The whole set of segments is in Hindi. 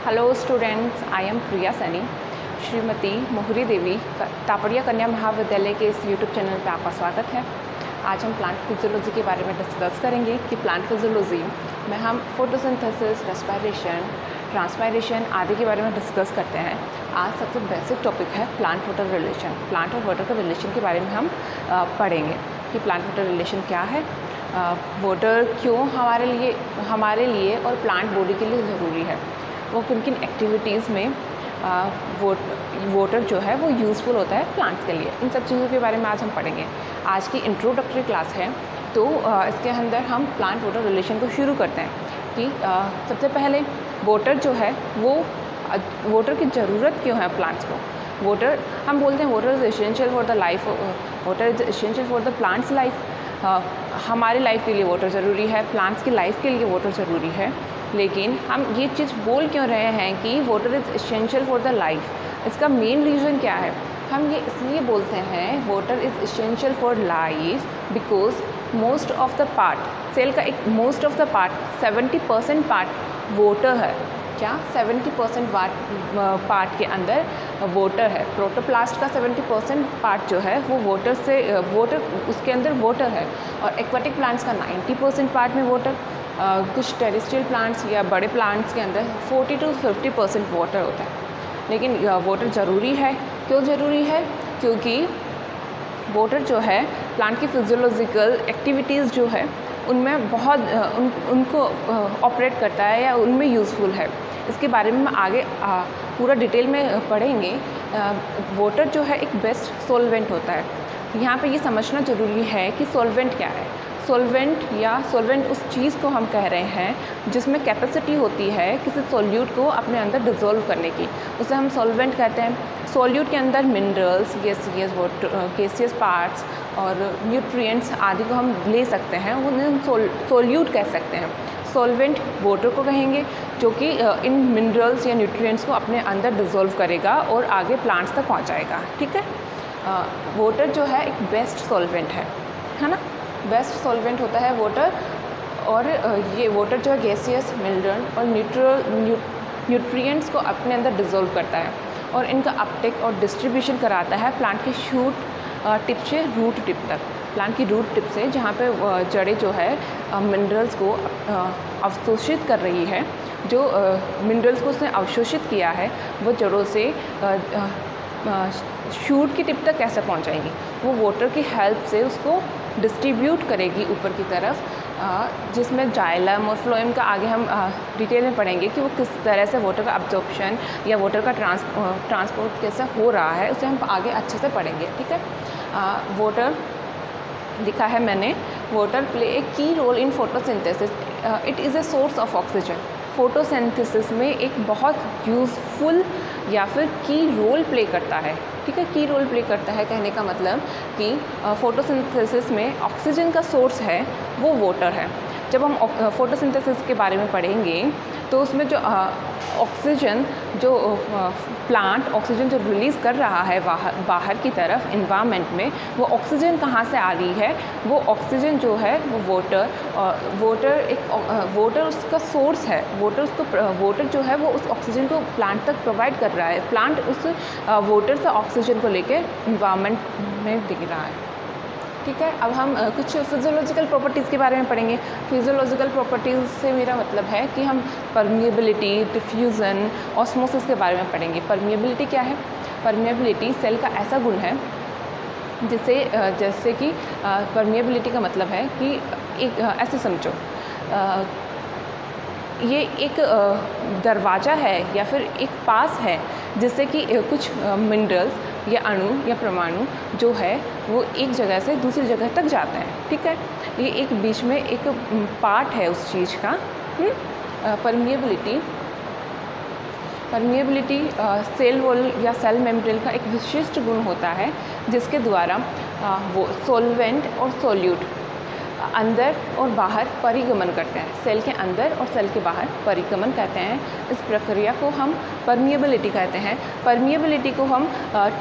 हेलो स्टूडेंट्स, आई एम प्रिया सैनी। श्रीमती मोहरी देवी तापड़िया कन्या महाविद्यालय के इस यूट्यूब चैनल पर आपका स्वागत है। आज हम प्लांट फिजियोलॉजी के बारे में डिस्कस करेंगे कि प्लांट फिजियोलॉजी में हम फोटोसिंथेसिस, रेस्पिरेशन, ट्रांसपायरेशन आदि के बारे में डिस्कस करते हैं। आज सबसे बेसिक टॉपिक है प्लांट वाटर रिलेशन। प्लांट और वाटर के रिलेशन के बारे में हम पढ़ेंगे कि प्लांट वाटर रिलेशन क्या है, वाटर क्यों हमारे लिए और प्लांट बॉडी के लिए ज़रूरी है, वो किन किन एक्टिविटीज़ में वाटर जो है वो यूज़फुल होता है प्लांट्स के लिए। इन सब चीज़ों के बारे में आज हम पढ़ेंगे। आज की इंट्रोडक्टरी क्लास है, तो इसके अंदर हम प्लांट वाटर रिलेशन को शुरू करते हैं कि सबसे पहले वाटर जो है वो वाटर की ज़रूरत क्यों है प्लांट्स को। वाटर हम बोलते हैं water is essential for the life, water is essential for the plants life. हमारी लाइफ के लिए वाटर ज़रूरी है, प्लांट्स की लाइफ के लिए वाटर ज़रूरी है। लेकिन हम ये चीज़ बोल क्यों रहे हैं कि water is essential for the life? इसका मेन रीज़न क्या है? हम ये इसलिए बोलते हैं water is essential for life because most of the part, cell का एक most of the part 70% part water है। क्या 70% पार्ट के अंदर वाटर है। प्रोटोप्लास्ट का 70% पार्ट जो है वो वाटर उसके अंदर वाटर है, और एक्वाटिक प्लांट्स का 90% पार्ट में वाटर, कुछ टेरेस्ट्रियल प्लांट्स या बड़े प्लांट्स के अंदर 40 to 50% वाटर होता है। लेकिन वाटर ज़रूरी है। क्यों ज़रूरी है? क्योंकि वाटर जो है प्लांट की फिजियोलॉजिकल एक्टिविटीज़ जो है उनमें बहुत उनको ऑपरेट करता है या उनमें यूज़फुल है। इसके बारे में हम आगे पूरा डिटेल में पढ़ेंगे। वाटर जो है एक बेस्ट सॉल्वेंट होता है। यहाँ पे ये समझना ज़रूरी है कि सॉल्वेंट क्या है। सॉल्वेंट उस चीज़ को हम कह रहे हैं जिसमें कैपेसिटी होती है किसी सॉल्यूट को अपने अंदर डिज़ोल्व करने की, उसे हम सॉल्वेंट कहते हैं। सॉल्यूट के अंदर मिनरल्स, गैसियस पार्ट्स और न्यूट्रिएंट्स आदि को हम ले सकते हैं, उन्हें हम सॉल्यूट कह सकते हैं। सॉल्वेंट वाटर को कहेंगे जो कि इन मिनरल्स या न्यूट्रिएंट्स को अपने अंदर डिज़ोल्व करेगा और आगे प्लांट्स तक पहुंचाएगा। ठीक है, वाटर जो है एक बेस्ट सॉल्वेंट है ना। बेस्ट सॉल्वेंट होता है वाटर, और ये वाटर जो है गैसियस, मिनरल और न्यूट्रिएंट्स को अपने अंदर डिज़ोल्व करता है और इनका अपटेक और डिस्ट्रीब्यूशन कराता है प्लांट के शूट टिप से रूट टिप तक। प्लांट की रूट टिप से जहाँ पे जड़ें जो है मिनरल्स को अवशोषित कर रही है, जो मिनरल्स को उसने अवशोषित किया है वो जड़ों से शूट की टिप तक कैसे पहुँचाएगी? वो वाटर की हेल्प से उसको डिस्ट्रीब्यूट करेगी ऊपर की तरफ, जिसमें जाइलम और फ्लोएम का आगे हम डिटेल में पढ़ेंगे कि वो किस तरह से वाटर का अब्जॉर्प्शन या वाटर का ट्रांसपोर्ट कैसे हो रहा है, उसे हम आगे अच्छे से पढ़ेंगे। ठीक है, वाटर लिखा है मैंने, water play a key role in photosynthesis, it is a source of oxygen. Photosynthesis में एक बहुत यूज़फुल या फिर की रोल प्ले करता है। ठीक है, की रोल प्ले करता है कहने का मतलब कि फोटोसिंथेसिस में ऑक्सीजन का सोर्स है वो वाटर है। जब हम फोटोसिंथेसिस के बारे में पढ़ेंगे तो उसमें जो ऑक्सीजन जो प्लांट ऑक्सीजन जो रिलीज़ कर रहा है बाहर की तरफ इन्वायरमेंट में, वो ऑक्सीजन कहाँ से आ रही है? वो ऑक्सीजन जो है वो वाटर उसका सोर्स है। वाटर जो है वो उस ऑक्सीजन को प्लांट तक प्रोवाइड कर रहा है। प्लांट उस वाटर से ऑक्सीजन को लेकर इन्वायरमेंट में दे रहा है। ठीक है, अब हम कुछ फिजियोलॉजिकल प्रॉपर्टीज़ के बारे में पढ़ेंगे। फिजियोलॉजिकल प्रॉपर्टीज़ से मेरा मतलब है कि हम परमिएबिलिटी, डिफ्यूज़न, ऑस्मोसिस के बारे में पढ़ेंगे। परमिएबिलिटी क्या है? परमिएबिलिटी सेल का ऐसा गुण है जैसे कि परमिएबिलिटी का मतलब है कि एक ऐसे समझो, ये एक दरवाज़ा है या फिर एक पास है जिससे कि कुछ मिनरल्स या अणु या परमाणु जो है वो एक जगह से दूसरी जगह तक जाते हैं। ठीक है, ये एक बीच में एक पार्ट है उस चीज़ का। परमिएबिलिटी सेल वॉल या सेल मेम्ब्रेन का एक विशिष्ट गुण होता है जिसके द्वारा वो सॉल्वेंट और सॉल्यूट अंदर और बाहर परिगमन करते हैं। सेल के अंदर और सेल के बाहर परिगमन कहते हैं। इस प्रक्रिया को हम परमिएबिलिटी कहते हैं। परमिएबिलिटी को हम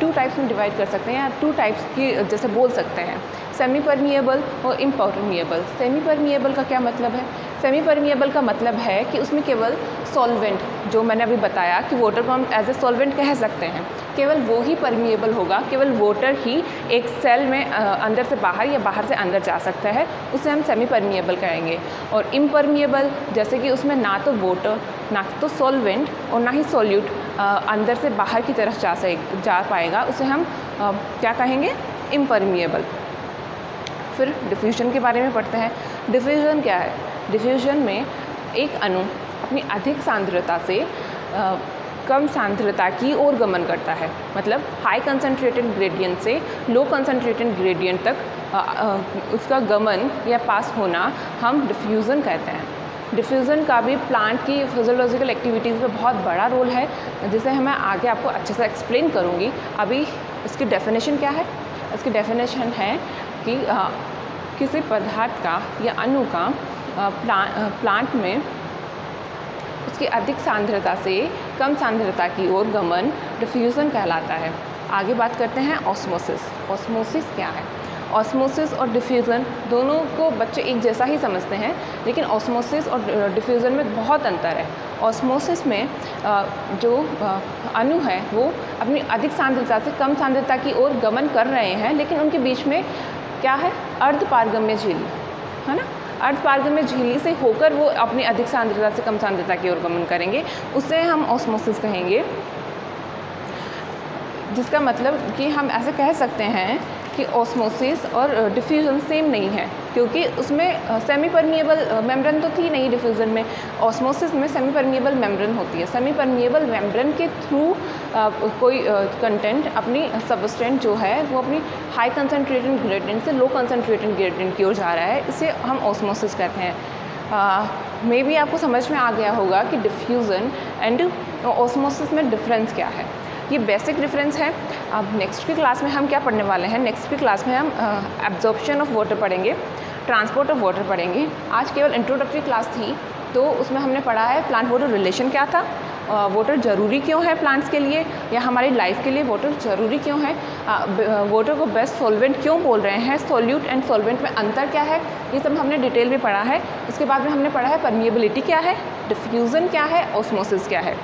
2 टाइप्स में डिवाइड कर सकते हैं या 2 टाइप्स की जैसे बोल सकते हैं, सेमी परमिएबल और इम्परमिएबल। सेमी परमिएबल का क्या मतलब है? सेमी परमिएबल का मतलब है कि उसमें केवल सॉल्वेंट, जो मैंने अभी बताया कि वाटर को हम एज ए सॉल्वेंट कह सकते हैं, केवल वो ही परमिएबल होगा, केवल वाटर ही एक सेल में अंदर से बाहर या बाहर से अंदर जा सकता है, उसे हम सेमी परमिएबल कहेंगे। और इम्परमिएबल जैसे कि उसमें ना तो वाटर, ना तो सॉल्वेंट और ना ही सॉल्यूट अंदर से बाहर की तरफ जा पाएगा, उसे हम क्या कहेंगे? इम्परमिएबल। फिर डिफ्यूजन के बारे में पढ़ते हैं। डिफ्यूजन क्या है? डिफ्यूजन में एक अणु अपनी अधिक सांद्रता से कम सांद्रता की ओर गमन करता है, मतलब हाई कंसनट्रेटेड ग्रेडियंट से लो कंसनट्रेटेड ग्रेडियंट तक उसका गमन या पास होना हम डिफ्यूज़न कहते हैं। डिफ्यूज़न का भी प्लांट की फिजियोलॉजिकल एक्टिविटीज़ में बहुत बड़ा रोल है, जिसे मैं आगे आपको अच्छे से एक्सप्लेन करूँगी। अभी इसकी डेफिनेशन क्या है? इसकी डेफिनेशन है कि किसी पदार्थ का या अणु का प्लांट में उसकी अधिक सांद्रता से कम सांद्रता की ओर गमन डिफ्यूज़न कहलाता है। आगे बात करते हैं ऑस्मोसिस। ऑस्मोसिस क्या है? ऑस्मोसिस और डिफ्यूज़न दोनों को बच्चे एक जैसा ही समझते हैं, लेकिन ऑस्मोसिस और डिफ्यूज़न में बहुत अंतर है। ऑस्मोसिस में जो अणु है वो अपनी अधिक सांद्रता से कम सांद्रता की ओर गमन कर रहे हैं, लेकिन उनके बीच में क्या है? अर्धपारगम्य झिल्ली है ना। अर्धपारगम्य झिल्ली से होकर वो अपनी अधिक सांद्रता से कम सांद्रता की ओर गमन करेंगे, उसे हम ऑस्मोसिस कहेंगे। जिसका मतलब कि हम ऐसे कह सकते हैं कि ऑस्मोसिस और डिफ्यूज़न सेम नहीं है, क्योंकि उसमें सेमी परमिएबल मेम्ब्रेन तो थी नहीं डिफ्यूज़न में। ऑस्मोसिस में सेमी परमिएबल मेम्ब्रेन होती है। सेमी परमिएबल मेम्ब्रेन के थ्रू कोई कंटेंट अपनी सबस्टेंट जो है वो अपनी हाई कंसनट्रेटेड ग्रेडियंट से लो कंसनट्रेटेड ग्रेडियंट की ओर जा रहा है, इसे हम ऑस्मोसिस कहते हैं। मे बी आपको समझ में आ गया होगा कि डिफ्यूज़न एंड ऑस्मोसिस में डिफरेंस क्या है। ये बेसिक डिफरेंस है। अब नेक्स्ट की क्लास में हम क्या पढ़ने वाले हैं? नेक्स्ट की क्लास में हम एब्जॉर्प्शन ऑफ वाटर पढ़ेंगे, ट्रांसपोर्ट ऑफ वाटर पढ़ेंगे। आज केवल इंट्रोडक्टरी क्लास थी, तो उसमें हमने पढ़ा है प्लांट वाटर रिलेशन क्या था, वाटर ज़रूरी क्यों है प्लांट्स के लिए या हमारी लाइफ के लिए वाटर ज़रूरी क्यों है, वाटर को बेस्ट सॉल्वेंट क्यों बोल रहे हैं, सॉल्यूट एंड सॉल्वेंट में अंतर क्या है, ये सब हमने डिटेल में पढ़ा है। उसके बाद में हमने पढ़ा है परमिएबिलिटी क्या है, डिफ्यूज़न क्या है, ऑस्मोसिस क्या है,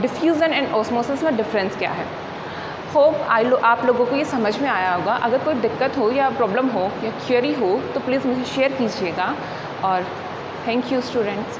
डिफ्यूज़न एंड ऑस्मोसिस में डिफरेंस क्या है। होप आप लोगों को ये समझ में आया होगा। अगर कोई दिक्कत हो या प्रॉब्लम हो या क्वेरी हो तो प्लीज़ मुझे शेयर कीजिएगा। और थैंक यू स्टूडेंट्स।